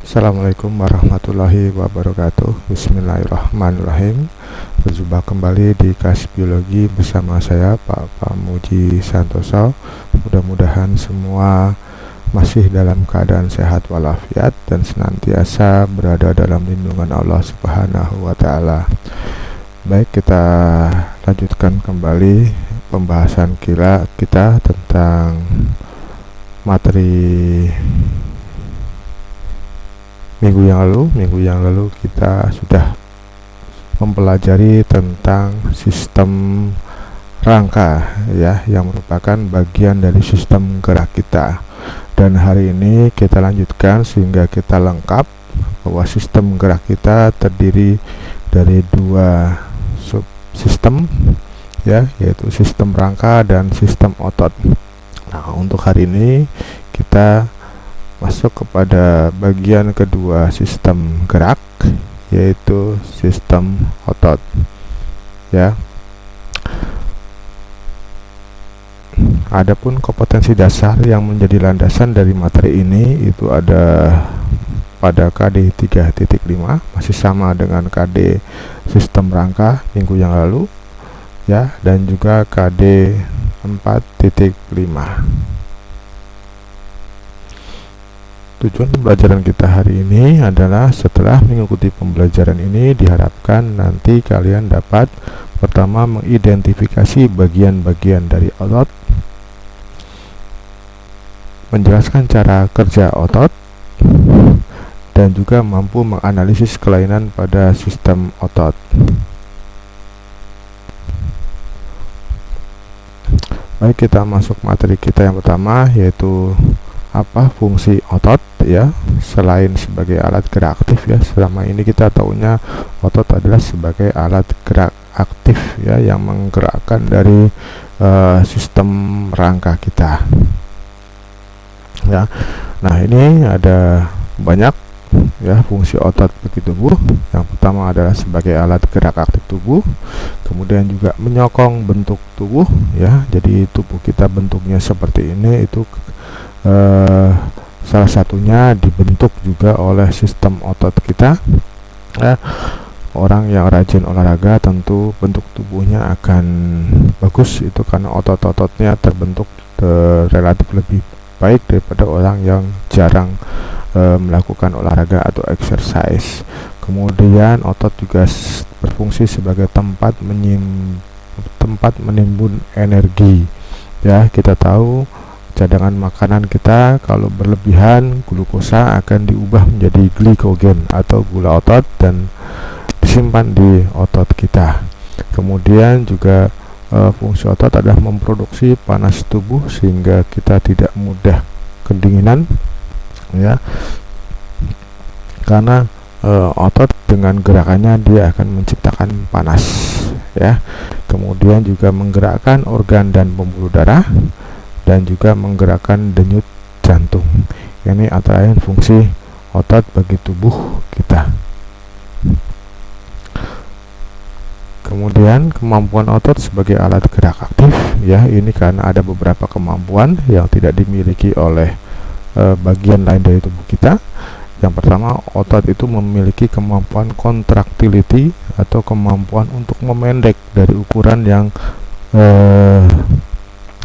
Assalamualaikum warahmatullahi wabarakatuh. Bismillahirrahmanirrahim. Berjumpa kembali di kelas biologi bersama saya Pak Pamuji Santoso. Mudah-mudahan semua masih dalam keadaan sehat walafiat dan senantiasa berada dalam lindungan Allah Subhanahu wa taala. Baik, kita lanjutkan kembali pembahasan kita tentang materi minggu yang lalu kita sudah mempelajari tentang sistem rangka ya, yang merupakan bagian dari sistem gerak kita. Dan hari ini kita lanjutkan sehingga kita lengkap bahwa sistem gerak kita terdiri dari dua subsistem ya, yaitu sistem rangka dan sistem otot. Nah, untuk hari ini kita masuk kepada bagian kedua sistem gerak, yaitu sistem otot ya. Adapun kompetensi dasar yang menjadi landasan dari materi ini itu ada pada KD 3.5, masih sama dengan KD sistem rangka minggu yang lalu ya, dan juga KD 4.5. Tujuan pembelajaran kita hari ini adalah setelah mengikuti pembelajaran ini diharapkan nanti kalian dapat pertama mengidentifikasi bagian-bagian dari otot, menjelaskan cara kerja otot, dan juga mampu menganalisis kelainan pada sistem otot. Baik, kita masuk materi kita yang pertama, yaitu apa fungsi otot ya, selain sebagai alat gerak aktif ya. Selama ini kita taunya otot adalah sebagai alat gerak aktif ya, yang menggerakkan dari sistem rangka kita ya. Nah, ini ada banyak ya fungsi otot bagi tubuh. Yang pertama adalah sebagai alat gerak aktif tubuh, kemudian juga menyokong bentuk tubuh ya. Jadi tubuh kita bentuknya seperti ini, itu salah satunya dibentuk juga oleh sistem otot kita ya. Orang yang rajin olahraga tentu bentuk tubuhnya akan bagus, itu karena otot-ototnya terbentuk relatif lebih baik daripada orang yang jarang melakukan olahraga atau exercise. Kemudian otot juga berfungsi sebagai tempat menimbun energi ya. Kita tahu cadangan makanan kita kalau berlebihan, glukosa akan diubah menjadi glikogen atau gula otot dan disimpan di otot kita. Kemudian juga fungsi otot adalah memproduksi panas tubuh sehingga kita tidak mudah kedinginan ya, karena otot dengan gerakannya dia akan menciptakan panas ya. Kemudian juga menggerakkan organ dan pembuluh darah dan juga menggerakkan denyut jantung. Ini antara lain fungsi otot bagi tubuh kita. Kemudian kemampuan otot sebagai alat gerak aktif ya, ini karena ada beberapa kemampuan yang tidak dimiliki oleh bagian lain dari tubuh kita. Yang pertama, otot itu memiliki kemampuan contractility atau kemampuan untuk memendek dari ukuran yang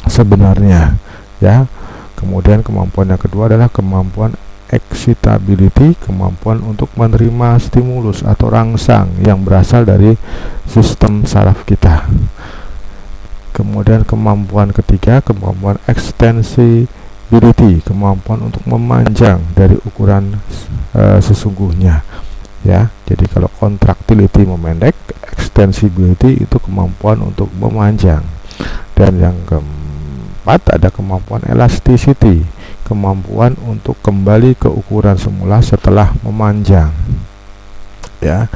sebenarnya ya. Kemudian kemampuan yang kedua adalah kemampuan excitability, kemampuan untuk menerima stimulus atau rangsang yang berasal dari sistem saraf kita. Kemudian kemampuan ketiga, kemampuan extensibility, kemampuan untuk memanjang dari ukuran sesungguhnya ya. Jadi kalau contractility memendek, extensibility itu kemampuan untuk memanjang. Dan yang ada kemampuan elasticity, kemampuan untuk kembali ke ukuran semula setelah memanjang ya.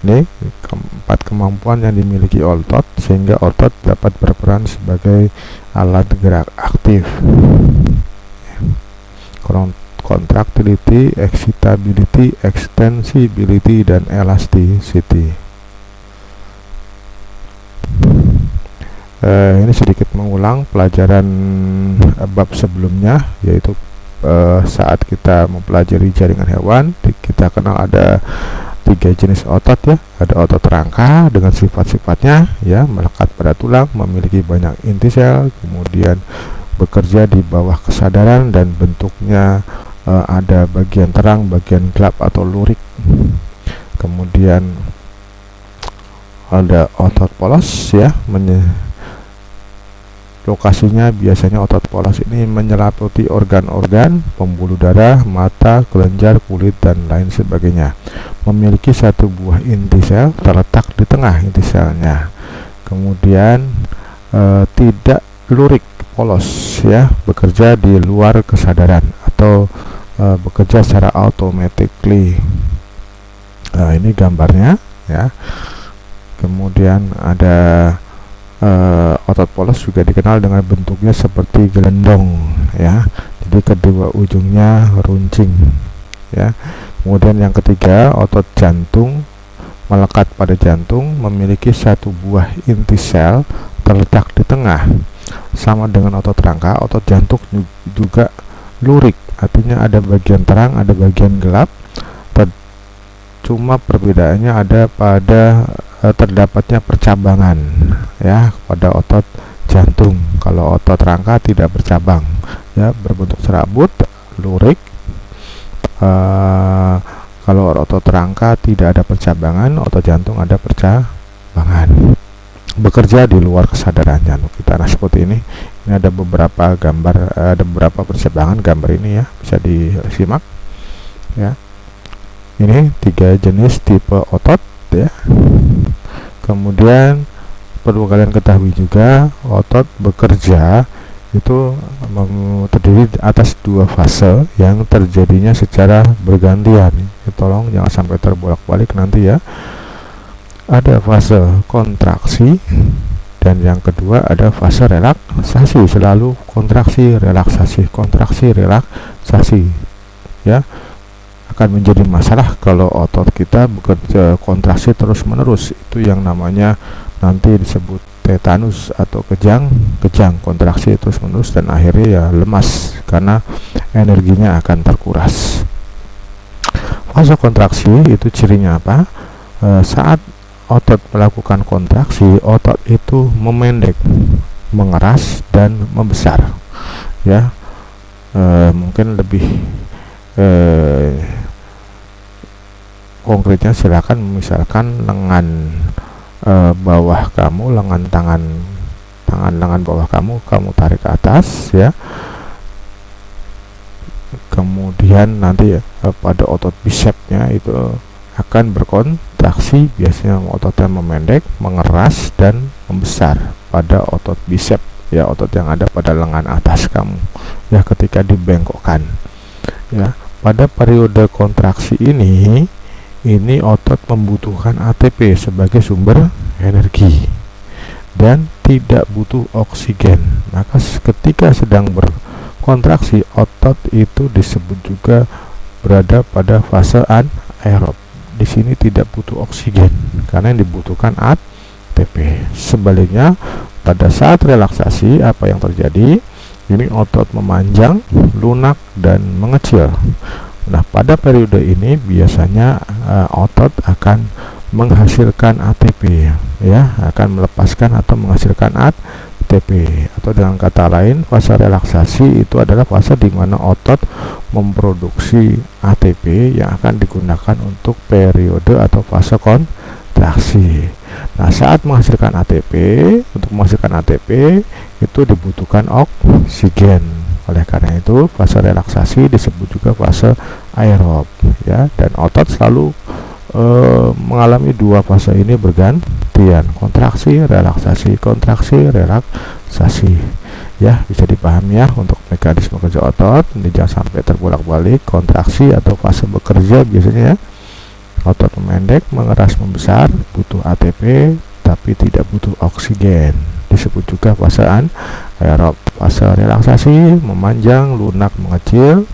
Ini keempat kemampuan yang dimiliki otot sehingga otot dapat berperan sebagai alat gerak aktif. Contractility, excitability, extensibility, dan elasticity. Ini sedikit mengulang pelajaran bab sebelumnya, yaitu saat kita mempelajari jaringan hewan, kita kenal ada 3 jenis otot ya. Ada otot rangka dengan sifat-sifatnya ya, melekat pada tulang, memiliki banyak inti sel, kemudian bekerja di bawah kesadaran, dan bentuknya ada bagian terang, bagian gelap atau lurik. Kemudian ada otot polos ya, lokasinya biasanya otot polos ini menyelimuti organ-organ, pembuluh darah, mata, kelenjar, kulit, dan lain sebagainya. Memiliki satu buah inti sel terletak di tengah inti selnya. Kemudian tidak lurik, polos ya, bekerja di luar kesadaran atau bekerja secara automatically. Ini gambarnya ya. Kemudian ada otot polos juga dikenal dengan bentuknya seperti gelendong ya, jadi kedua ujungnya runcing ya. Kemudian yang ketiga, otot jantung, melekat pada jantung, memiliki satu buah inti sel terletak di tengah. Sama dengan otot rangka, otot jantung juga lurik, artinya ada bagian terang, ada bagian gelap. Cuma perbedaannya ada pada terdapatnya percabangan ya pada otot jantung. Kalau otot rangka tidak bercabang ya, berbentuk serabut, lurik. Kalau otot rangka tidak ada percabangan, otot jantung ada percabangan. Bekerja di luar kesadaran jantung kita. Nah, seperti ini. Ini ada beberapa gambar, ada beberapa percabangan gambar ini ya, bisa disimak ya. Ini 3 jenis tipe otot ya. Kemudian perlu kalian ketahui juga, otot bekerja itu terdiri atas 2 fase yang terjadinya secara bergantian. Tolong jangan sampai terbolak-balik nanti ya. Ada fase kontraksi, dan yang kedua ada fase relaksasi. Selalu kontraksi, relaksasi, kontraksi, relaksasi ya. Akan menjadi masalah kalau otot kita bekerja kontraksi terus menerus. Itu yang namanya nanti disebut tetanus atau kejang, kontraksi terus menerus, dan akhirnya ya lemas karena energinya akan terkuras. Fase kontraksi itu cirinya apa? Saat otot melakukan kontraksi, otot itu memendek, mengeras, dan membesar ya. Mungkin lebih konkretnya silakan, misalkan lengan bawah kamu, tangan lengan bawah kamu tarik ke atas ya. Kemudian nanti pada otot bisepnya itu akan berkontraksi, biasanya ototnya memendek, mengeras, dan membesar pada otot bisep ya, otot yang ada pada lengan atas kamu ya, ketika dibengkokkan ya. Pada periode kontraksi ini otot membutuhkan ATP sebagai sumber energi dan tidak butuh oksigen. Maka ketika sedang berkontraksi, otot itu disebut juga berada pada fase anaerob. Di sini tidak butuh oksigen karena yang dibutuhkan ATP. Sebaliknya, pada saat relaksasi apa yang terjadi? Ini otot memanjang, lunak, dan mengecil. Nah, pada periode ini biasanya otot akan menghasilkan ATP ya, akan melepaskan atau menghasilkan ATP. Atau dengan kata lain, fase relaksasi itu adalah fase di mana otot memproduksi ATP yang akan digunakan untuk periode atau fase kontraksi. Nah, saat menghasilkan ATP, untuk menghasilkan ATP itu dibutuhkan oksigen. Oleh karena itu, fase relaksasi disebut juga fase aerob ya, dan otot selalu mengalami 2 fase ini bergantian, kontraksi, relaksasi, kontraksi, relaksasi ya. Bisa dipahami ya untuk mekanisme kerja otot. Ini jangan sampai terbolak-balik, kontraksi atau fase bekerja biasanya ya. Otot memendek, mengeras, membesar, butuh ATP tapi tidak butuh oksigen, disebut juga fase anaerob. Fase relaksasi, memanjang, lunak, mengecil,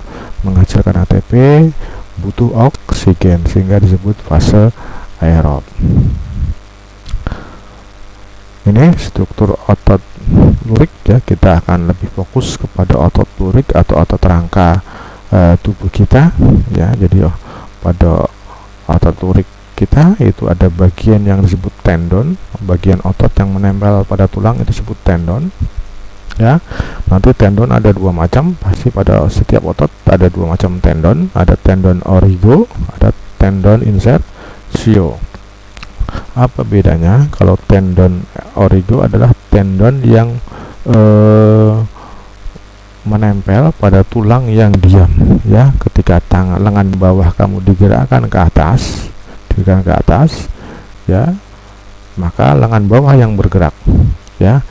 menghasilkan ATP, butuh oksigen, sehingga disebut fase aerob. Ini struktur otot lurik ya. Kita akan lebih fokus kepada otot lurik atau otot rangka tubuh kita, ya. Jadi pada otot lurik kita itu ada bagian yang disebut tendon, bagian otot yang menempel pada tulang itu disebut tendon, ya. Nanti tendon ada dua macam, pasti pada setiap otot ada dua macam tendon, ada tendon origo, ada tendon insertio. Apa bedanya? Kalau tendon origo adalah tendon yang menempel pada tulang yang diam, ya. Ketika lengan bawah kamu digerakkan ke atas, ya, maka lengan bawah yang bergerak, ya.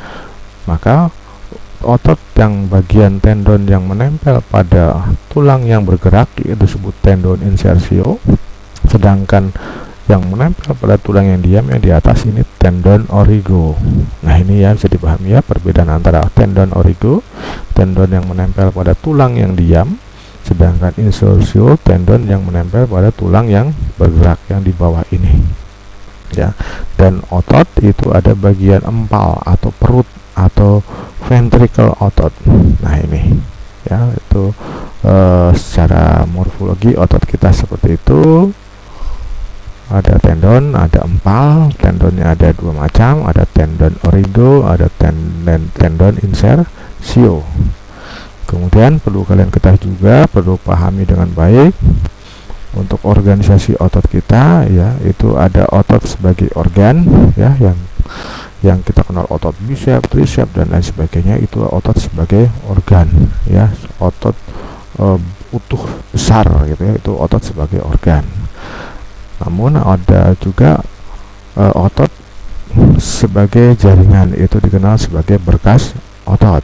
Maka otot yang bagian tendon yang menempel pada tulang yang bergerak itu disebut tendon insertio, sedangkan yang menempel pada tulang yang diam yang di atas ini tendon origo. Nah, ini ya bisa dipahami ya perbedaan antara tendon origo, tendon yang menempel pada tulang yang diam, sedangkan insertio tendon yang menempel pada tulang yang bergerak yang di bawah ini, ya. Dan otot itu ada bagian empal atau perut atau ventricle otot. Nah, ini ya, itu secara morfologi otot kita seperti itu. Ada tendon, ada empal. Tendonnya ada dua macam, ada tendon origo, ada tendon insertio. Kemudian perlu kalian ketahui juga, perlu pahami dengan baik untuk organisasi otot kita, ya. Itu ada otot sebagai organ, ya, yang kita kenal otot bicep, tricep dan lain sebagainya, itu otot sebagai organ, ya. Otot utuh besar gitu ya, itu otot sebagai organ. Namun ada juga otot sebagai jaringan, itu dikenal sebagai berkas otot,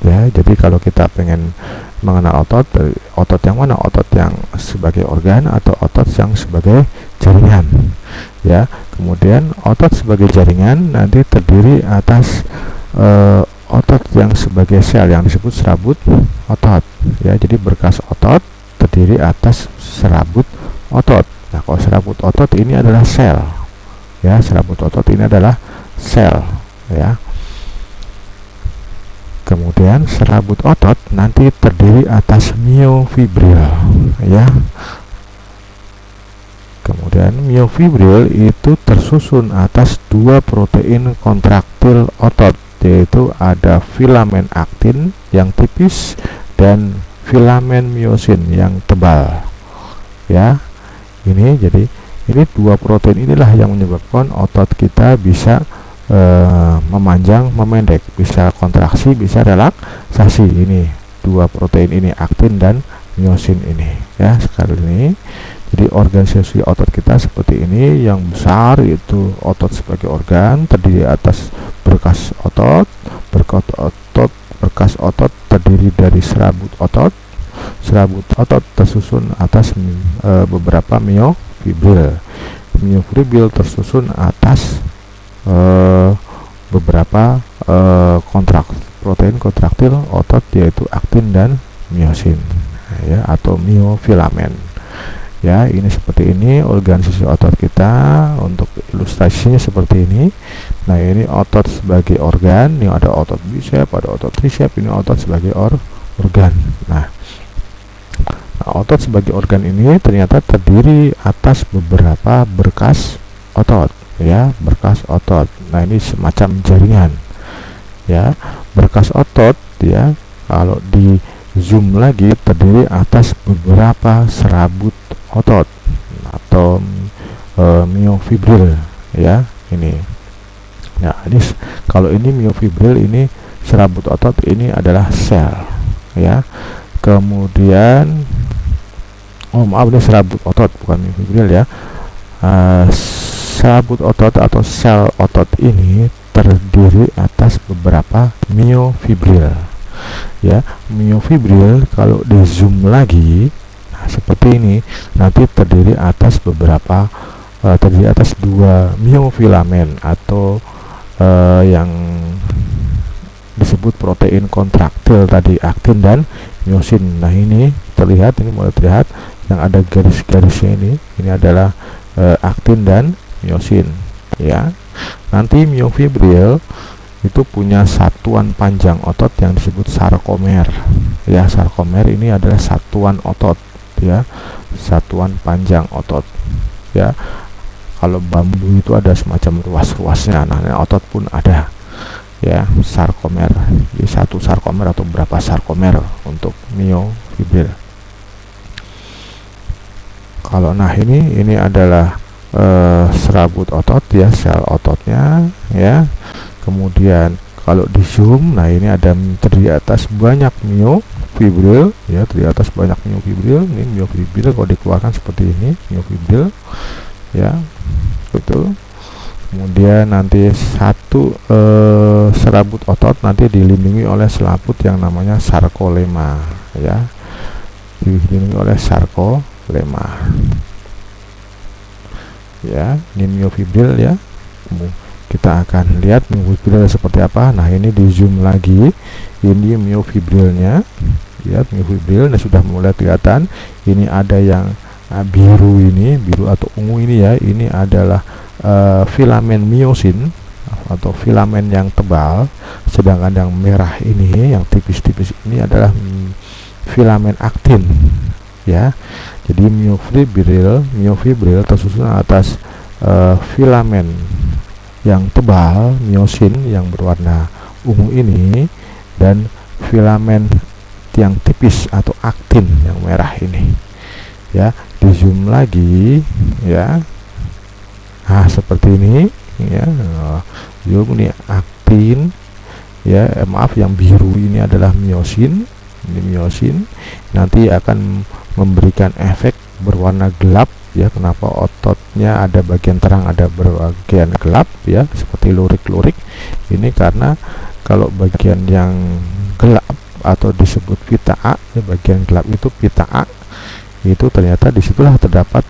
ya. Jadi kalau kita pengen mengenal otot yang mana, otot yang sebagai organ atau otot yang sebagai jaringan, ya. Kemudian otot sebagai jaringan nanti terdiri atas otot yang sebagai sel yang disebut serabut otot, ya. Jadi berkas otot terdiri atas serabut otot. Nah, kalau serabut otot ini adalah sel, ya. Serabut otot ini adalah sel, ya. Kemudian serabut otot nanti terdiri atas miofibril, ya. Kemudian miofibril itu tersusun atas dua protein kontraktil otot, yaitu ada filamen aktin yang tipis dan filamen miosin yang tebal, ya. Ini jadi ini dua protein inilah yang menyebabkan otot kita bisa memanjang, memendek, bisa kontraksi, bisa relaksasi. Ini dua protein ini, aktin dan miosin ini, ya. Sekali ini, jadi organisasi otot kita seperti ini. Yang besar itu otot sebagai organ terdiri atas berkas otot. Berkas otot terdiri dari serabut otot. Serabut otot tersusun atas beberapa miofibril. Miofibril tersusun atas beberapa protein kontraktil otot, yaitu aktin dan miosin, ya, atau miofilamen, ya. Ini seperti ini organisasi otot kita. Untuk ilustrasinya seperti ini. Nah, ini otot sebagai organ, ini ada otot bicep, ada otot tricep, ini otot sebagai organ. Nah, otot sebagai organ ini ternyata terdiri atas beberapa berkas otot, ya. Berkas otot. Nah, ini semacam jaringan, ya. Berkas otot, ya, kalau di zoom lagi terdiri atas beberapa serabut otot atau miofibril, ya. Ini, nah, ini kalau ini miofibril, ini serabut otot, ini adalah sel, ya. Kemudian maaf, ini serabut otot bukan miofibril, ya. Serabut otot atau sel otot ini terdiri atas beberapa miofibril, ya. Miofibril kalau di zoom lagi, nah, seperti ini, nanti terdiri atas beberapa terdiri atas dua miofilamen atau yang disebut protein kontraktil tadi, aktin dan miosin. Nah, ini terlihat, ini mulai terlihat yang ada garis-garisnya ini adalah aktin dan miosin, ya. Nanti miofibril itu punya satuan panjang otot yang disebut sarkomer. Ya, sarkomer ini adalah satuan otot, ya, satuan panjang otot. Ya, kalau bambu itu ada semacam ruas-ruasnya, nah otot pun ada, ya, sarkomer. Jadi satu sarkomer atau berapa sarkomer untuk miofibril. Kalau nah ini adalah serabut otot, ya, sel ototnya, ya. Kemudian kalau di zoom, nah ini ada terdiri atas banyak miofibril, ya, terdiri atas banyak miofibril. Ini miofibril kalau dikeluarkan seperti ini, miofibril, ya, betul. Kemudian nanti satu serabut otot nanti dilindungi oleh selaput yang namanya sarkolema, ya, dilindungi oleh sarkolema, ya. Ini miofibril, ya. Kita akan lihat miofibril seperti apa. Nah, ini di zoom lagi, ini miofibrilnya, ya, miofibril. Nah, sudah mulai kelihatan. Ini ada yang biru, ini biru atau ungu ini, ya, ini adalah filamen miosin atau filamen yang tebal, sedangkan yang merah ini, yang tipis-tipis ini adalah filamen aktin, ya. Jadi miofibril tersusun atas filamen yang tebal, miosin yang berwarna ungu ini, dan filamen yang tipis atau aktin yang merah ini, ya. Di zoom lagi, ya. Nah, seperti ini, ya. Zoom ini aktin, ya. Maaf, yang biru ini adalah miosin. Ini miosin nanti akan memberikan efek berwarna gelap, ya. Kenapa ototnya ada bagian terang, ada bagian gelap, ya, seperti lurik-lurik ini? Karena kalau bagian yang gelap atau disebut pita A, ya, bagian gelap itu pita A, itu ternyata disitulah terdapat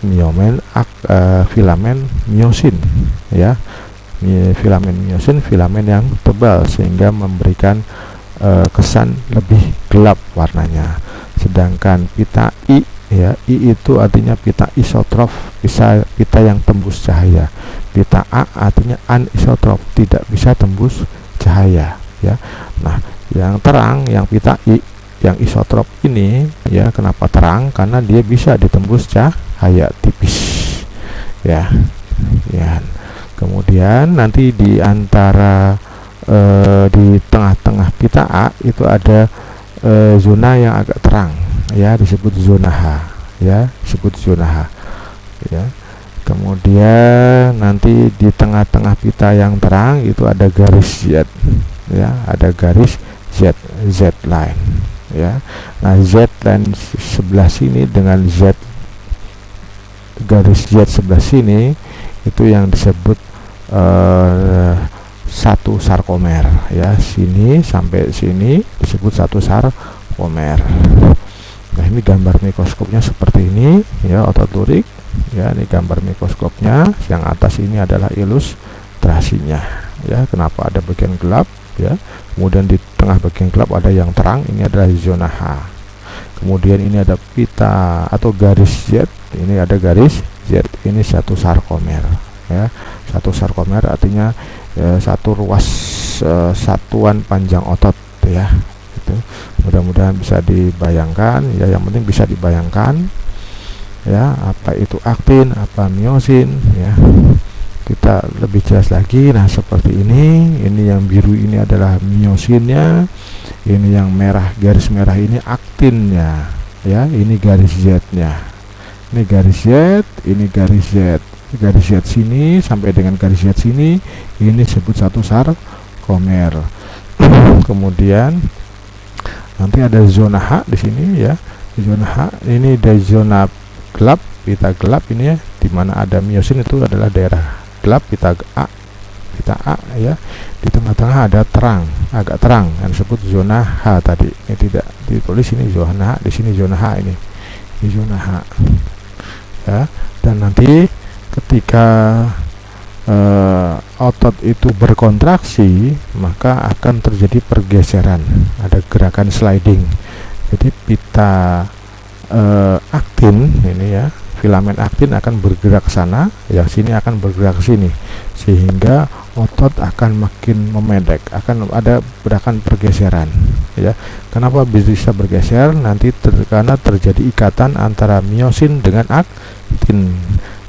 filamen miosin, ya. Filamen miosin, filamen yang tebal sehingga memberikan kesan lebih gelap warnanya. Sedangkan pita I, ya, I itu artinya pita isotrof, pita yang tembus cahaya. Pita A artinya anisotrof, tidak bisa tembus cahaya, ya. Nah, yang terang, yang pita I, yang isotrop ini, ya, kenapa terang? Karena dia bisa ditembus cahaya tipis, ya. Ya. Kemudian nanti di antara di tengah-tengah pita A itu ada zona yang agak terang, ya, disebut zona H, ya, disebut zona H, ya. Kemudian nanti di tengah-tengah pita yang terang itu ada garis Z, ya, ada garis Z line, ya. Nah, Z line sebelah sini dengan Z, garis Z sebelah sini, itu yang disebut satu sarkomer, ya. Sini sampai sini disebut satu sarkomer. Nah, ini gambar mikroskopnya seperti ini, ya, otot lurik, ya. Ini gambar mikroskopnya. Yang atas ini adalah ilustrasinya, ya. Kenapa ada bagian gelap, ya. Kemudian di tengah bagian gelap ada yang terang, ini adalah zona H. Kemudian ini ada pita atau garis Z, ini ada garis Z, ini satu sarkomer, ya. Satu sarkomer artinya satu ruas satuan panjang otot, ya. Itu mudah-mudahan bisa dibayangkan, ya. Yang penting bisa dibayangkan, ya, apa itu aktin, apa miosin, ya. Kita lebih jelas lagi. Nah, seperti ini yang biru ini adalah miosinnya, ini yang merah, garis merah ini aktinnya, ya. Ini garis Z-nya, ini garis Z, ini garis Z, garis Z sini sampai dengan garis Z sini, ini disebut satu sarkomer. Kemudian nanti ada zona H di sini, ya. Zona H ini dari zona gelap, pita gelap ini, ya, di mana ada miosin itu adalah daerah gelap, pita A, ya. Di tengah-tengah ada terang, agak terang, yang disebut zona H tadi. Ini tidak ditulis, ini zona H, di sini zona H, ini zona H, ya. Dan nanti ketika otot itu berkontraksi, maka akan terjadi pergeseran, ada gerakan sliding. Jadi pita aktin ini, ya, filamen aktin akan bergerak sana, yang sini akan bergerak ke sini, sehingga otot akan makin memendek, akan pergeseran, ya. Kenapa bisa bergeser? Nanti karena terjadi ikatan antara miosin dengan aktin.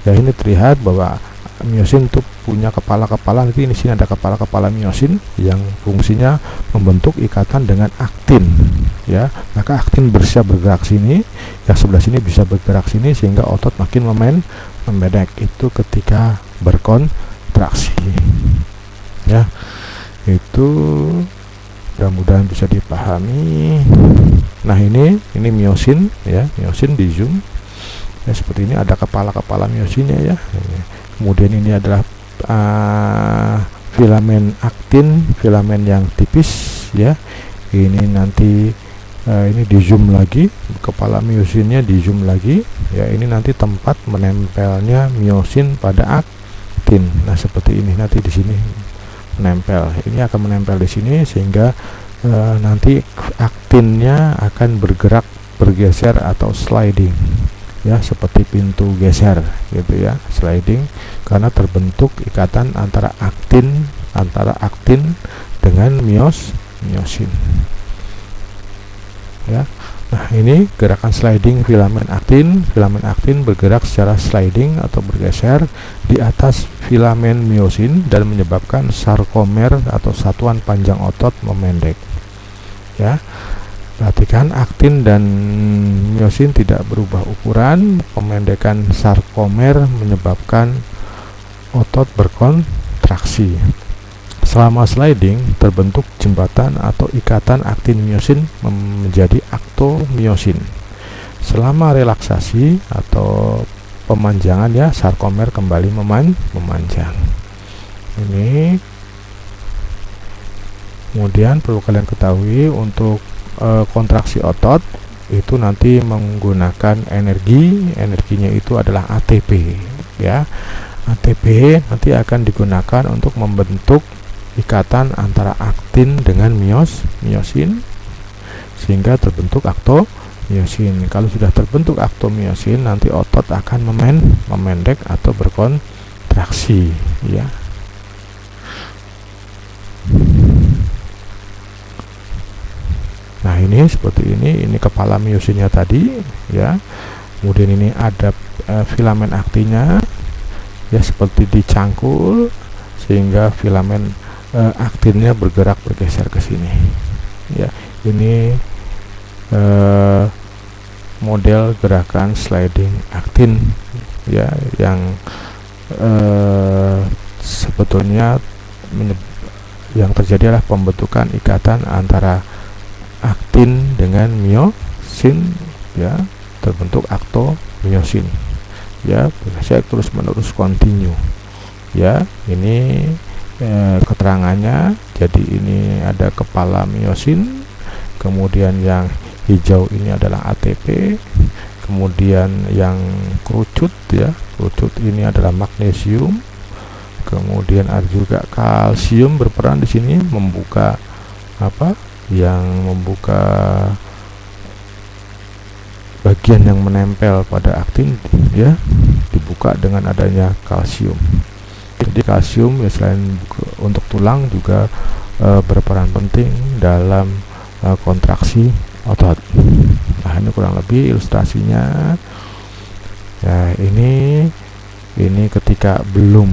Ya, ini terlihat bahwa miosin itu punya kepala-kepala, nanti di sini ada kepala-kepala miosin yang fungsinya membentuk ikatan dengan aktin, ya. Maka aktin bisa bergerak sini, yang sebelah sini bisa bergerak sini, sehingga otot makin memendek. Itu ketika berkontraksi, ya. Itu mudah-mudahan bisa dipahami. Nah, ini miosin, ya. Miosin di zoom, ya, seperti ini ada kepala-kepala miosinnya, ya. Kemudian ini adalah filamen aktin, filamen yang tipis, ya. Ini nanti ini di zoom lagi, kepala miosinnya di zoom lagi, ya. Ini nanti tempat menempelnya miosin pada aktin. Nah, seperti ini nanti di sini menempel. Ini akan menempel di sini, sehingga nanti aktinnya akan bergeser atau sliding, ya, seperti pintu geser gitu, ya, sliding, karena terbentuk ikatan antara aktin dengan miosin, ya. Nah, ini gerakan sliding filamen aktin. Filamen aktin bergerak secara sliding atau bergeser di atas filamen miosin dan menyebabkan sarkomer atau satuan panjang otot memendek, ya. Perhatikan, aktin dan miosin tidak berubah ukuran. Pemendekan sarkomer menyebabkan otot berkontraksi. Selama sliding, terbentuk jembatan atau ikatan aktin miosin menjadi aktomiosin. Selama relaksasi atau pemanjangan, ya, sarkomer kembali memanjang. Ini kemudian perlu kalian ketahui, untuk kontraksi otot itu nanti menggunakan energinya itu adalah ATP, ya. ATP nanti akan digunakan untuk membentuk ikatan antara aktin dengan miosin, sehingga terbentuk aktomiosin. Kalau sudah terbentuk aktomiosin, nanti otot akan memendek atau berkontraksi, ya. Nah, ini seperti ini kepala miosinnya tadi, ya. Kemudian ini ada filamen aktinnya, ya, seperti dicangkul, sehingga filamen aktinnya bergeser ke sini, ya. Ini model gerakan sliding aktin, ya, yang sebetulnya yang terjadi adalah pembentukan ikatan antara aktin dengan miosin, ya, terbentuk aktomiosin, ya. Saya terus menerus continue, ya. Ini keterangannya. Jadi ini ada kepala miosin, kemudian yang hijau ini adalah ATP, kemudian yang kerucut, ya, kerucut ini adalah magnesium, kemudian ada juga kalsium berperan di sini, membuka membuka bagian yang menempel pada aktin, ya, dibuka dengan adanya kalsium. Jadi kalsium, ya, selain untuk tulang juga berperan penting dalam kontraksi otot. Nah, ini kurang lebih ilustrasinya. Ya, ini ketika belum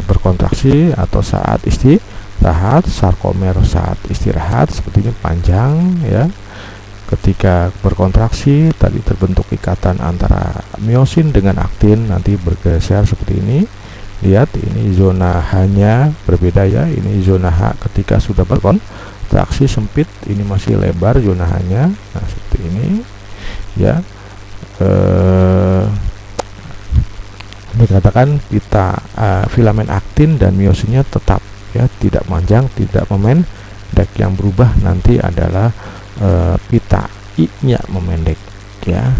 berkontraksi atau saat istirahat, sarkomer saat istirahat seperti ini panjang, ya. Ketika berkontraksi tadi terbentuk ikatan antara miosin dengan aktin, nanti bergeser seperti ini. Lihat, ini zona H-nya berbeda, ya. Ini zona H ketika sudah berkontraksi sempit, ini masih lebar zona H-nya. Nah, seperti ini, ya. Dikatakan pita filamen aktin dan miosinnya tetap, ya, tidak panjang, tidak memendek. Yang berubah nanti adalah pita I-nya memendek, ya.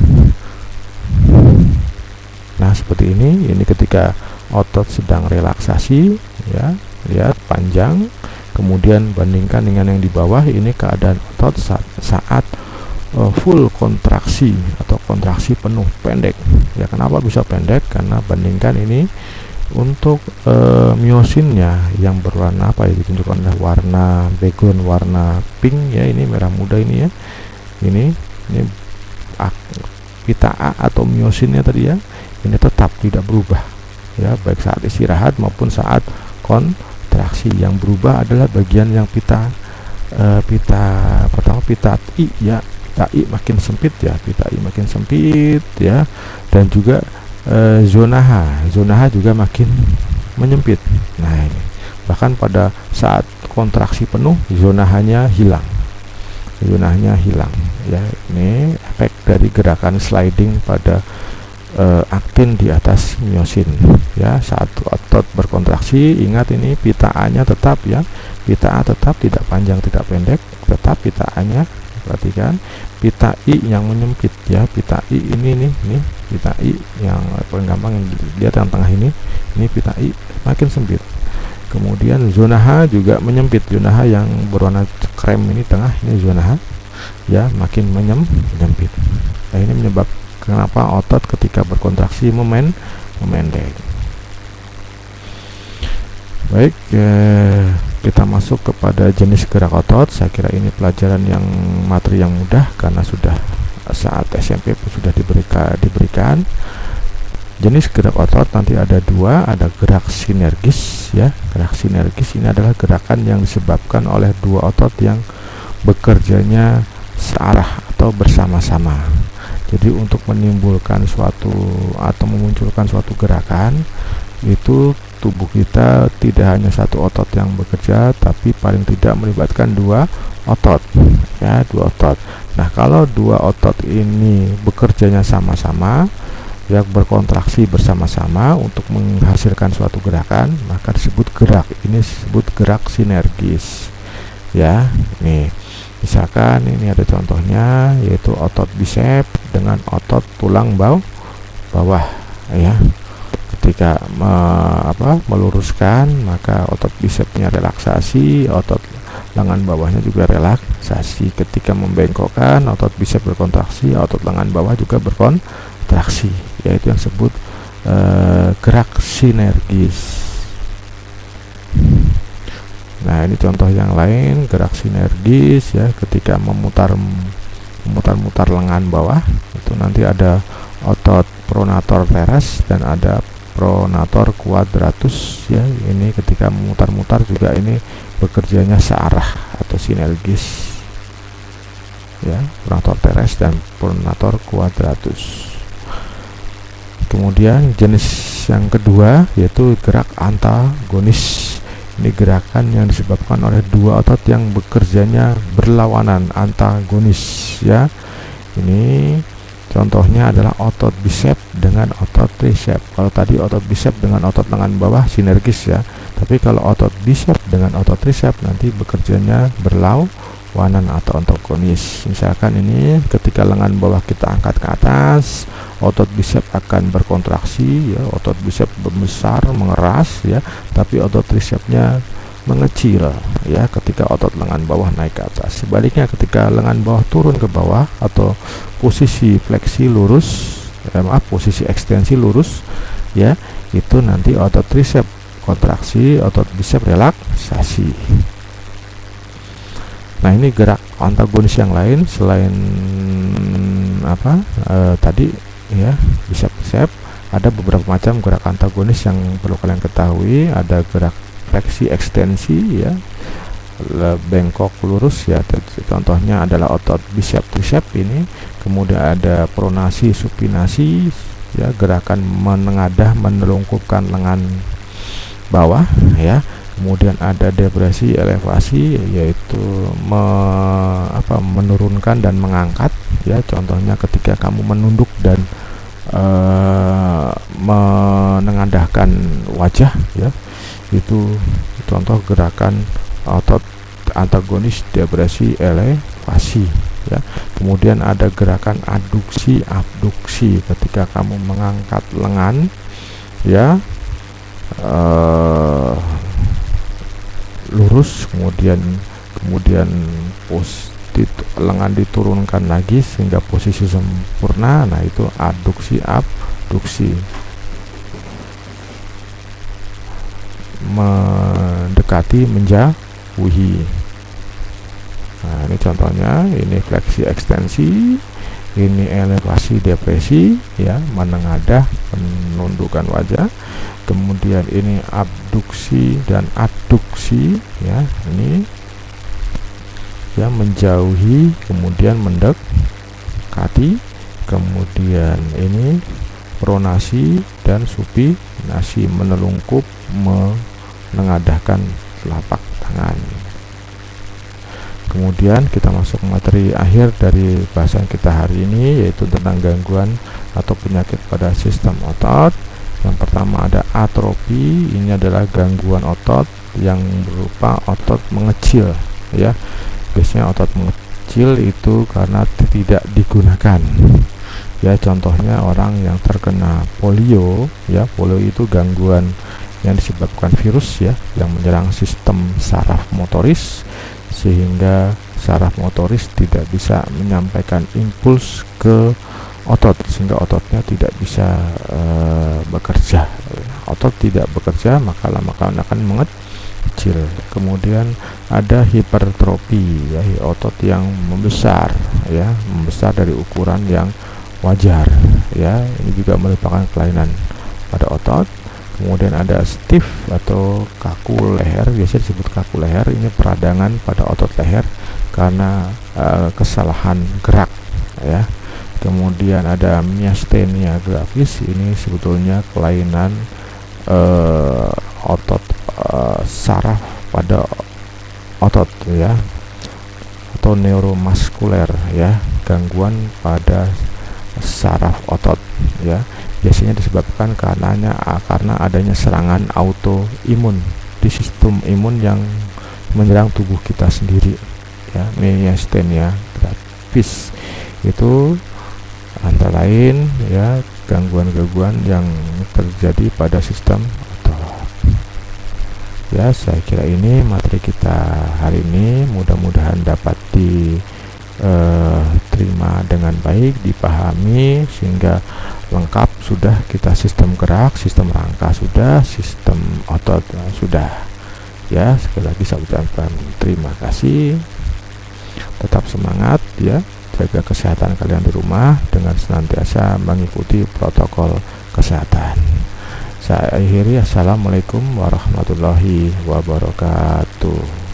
Nah, seperti ini ketika otot sedang relaksasi, ya, lihat panjang. Kemudian bandingkan dengan yang di bawah, ini keadaan otot saat full kontraksi atau kontraksi penuh pendek. Ya, kenapa bisa pendek? Karena bandingkan ini untuk miosinnya yang berwarna apa ya, ditunjukkan oleh warna background warna pink ya, ini merah muda ini ya, ini pita A atau miosinnya tadi ya, ini tetap tidak berubah ya, baik saat istirahat maupun saat kontraksi. Yang berubah adalah bagian yang pita pertama pita I ya, pita I makin sempit ya, pita I makin sempit ya, dan juga zona H juga makin menyempit. Nah, ini bahkan pada saat kontraksi penuh zona H-nya hilang, ya. Ini efek dari gerakan sliding pada aktin di atas miosin ya. Saat otot berkontraksi, ingat ini pita A-nya tetap ya, pita A tetap tidak panjang tidak pendek, tetap pita A-nya. Perhatikan pita I yang menyempit ya, pita I ini nih pita I yang paling gampang, yang lihat yang tengah ini pita I makin sempit. Kemudian zona H juga menyempit, zona H yang berwarna krem ini tengah, ini zona H ya, makin menyempit. Nah, ini menyebab kenapa otot ketika berkontraksi memendek. Baik, kita masuk kepada jenis gerak otot. Saya kira ini pelajaran yang materi yang mudah karena sudah saat SMP pun sudah diberikan. Jenis gerak otot nanti ada dua, ada gerak sinergis ya. Gerak sinergis ini adalah gerakan yang disebabkan oleh dua otot yang bekerjanya searah atau bersama-sama. Jadi untuk menimbulkan suatu atau memunculkan suatu gerakan itu tubuh kita tidak hanya satu otot yang bekerja, tapi paling tidak melibatkan dua otot ya, dua otot. Nah, kalau dua otot ini bekerjanya sama-sama ya, berkontraksi bersama-sama untuk menghasilkan suatu gerakan, maka disebut gerak. Ini disebut gerak sinergis ya. Nih, misalkan ini ada contohnya, yaitu otot bisep dengan otot tulang bawah ya. Ketika meluruskan, maka otot bisepnya relaksasi, otot lengan bawahnya juga relaksasi. Ketika membengkokkan, otot bisep berkontraksi, otot lengan bawah juga berkontraksi, yaitu yang disebut gerak sinergis. Nah, ini contoh yang lain gerak sinergis ya, ketika memutar-mutar lengan bawah, itu nanti ada otot pronator teres dan ada pronator quadratus ya. Ini ketika memutar-mutar juga ini bekerjanya searah atau sinergis ya, pronator teres dan pronator quadratus. Kemudian jenis yang kedua yaitu gerak antagonis. Ini gerakan yang disebabkan oleh dua otot yang bekerjanya berlawanan, antagonis ya. Ini contohnya adalah otot bisep dengan otot tricep. Kalau tadi otot bisep dengan otot lengan bawah sinergis ya, tapi kalau otot bisep dengan otot tricep nanti bekerjanya berlawanan atau antagonis. Misalkan ini ketika lengan bawah kita angkat ke atas, otot bisep akan berkontraksi ya, otot bisep membesar mengeras ya, tapi otot tricepnya mengecil ya ketika otot lengan bawah naik ke atas. Sebaliknya ketika lengan bawah turun ke bawah atau posisi fleksi lurus, posisi ekstensi lurus ya, itu nanti otot tricep kontraksi, otot bisep relaksasi. Nah, ini gerak antagonis yang lain selain tadi ya, bisep. Ada beberapa macam gerak antagonis yang perlu kalian ketahui. Ada gerak fleksi ekstensi ya, bengkok lurus ya, contohnya adalah otot bisep tricep ini. Kemudian ada pronasi supinasi ya, gerakan menengadah menelungkupkan lengan bawah ya. Kemudian ada depresi elevasi, yaitu menurunkan dan mengangkat ya, contohnya ketika kamu menunduk dan menengadahkan wajah ya, itu contoh gerakan otot antagonis depresi elevasi ya. Kemudian ada gerakan aduksi abduksi, ketika kamu mengangkat lengan ya, lurus, kemudian lengan diturunkan lagi sehingga posisi sempurna. Nah, itu adduksi abduksi. Mendekati, menjauhi. Nah, ini contohnya, ini fleksi ekstensi, ini elevasi depresi ya, menengadah, menundukkan wajah. Kemudian ini abduksi dan adduksi ya, ini ya menjauhi, kemudian mendekati. Kemudian ini pronasi dan supinasi, menelungkup, menengadahkan telapak tangan. Kemudian kita masuk materi akhir dari bahasan kita hari ini, yaitu tentang gangguan atau penyakit pada sistem otot. Yang pertama ada atrofi. Ini adalah gangguan otot yang berupa otot mengecil ya. Biasanya otot mengecil itu karena tidak digunakan ya. Contohnya orang yang terkena polio ya. Polio itu gangguan yang disebabkan virus ya, yang menyerang sistem saraf motoris, sehingga saraf motoris tidak bisa menyampaikan impuls ke otot, sehingga ototnya tidak bisa bekerja. Otot tidak bekerja, maka lama-kelamaan akan mengecil. Kemudian ada hipertrofi ya, otot yang membesar ya, membesar dari ukuran yang wajar ya. Ini juga merupakan kelainan pada otot. Kemudian ada stiff atau kaku leher, biasanya disebut kaku leher. Ini peradangan pada otot leher karena kesalahan gerak ya. Kemudian ada miastenia gravis. Ini sebetulnya kelainan otot saraf pada otot ya, atau neuromuskuler ya, gangguan pada saraf otot ya. Biasanya disebabkan karena adanya serangan autoimun di sistem imun yang menyerang tubuh kita sendiri ya. Miastenia gravis itu antara lain ya, gangguan-gangguan yang terjadi pada sistem otot ya. Saya kira ini materi kita hari ini, mudah-mudahan dapat diterima dengan baik, dipahami, sehingga lengkap sudah kita sistem gerak, sistem rangka sudah, sistem otot sudah ya. Sekali lagi saya ucapkan terima kasih, tetap semangat ya, jaga kesehatan kalian di rumah dengan senantiasa mengikuti protokol kesehatan. Saya akhiri, assalamualaikum warahmatullahi wabarakatuh.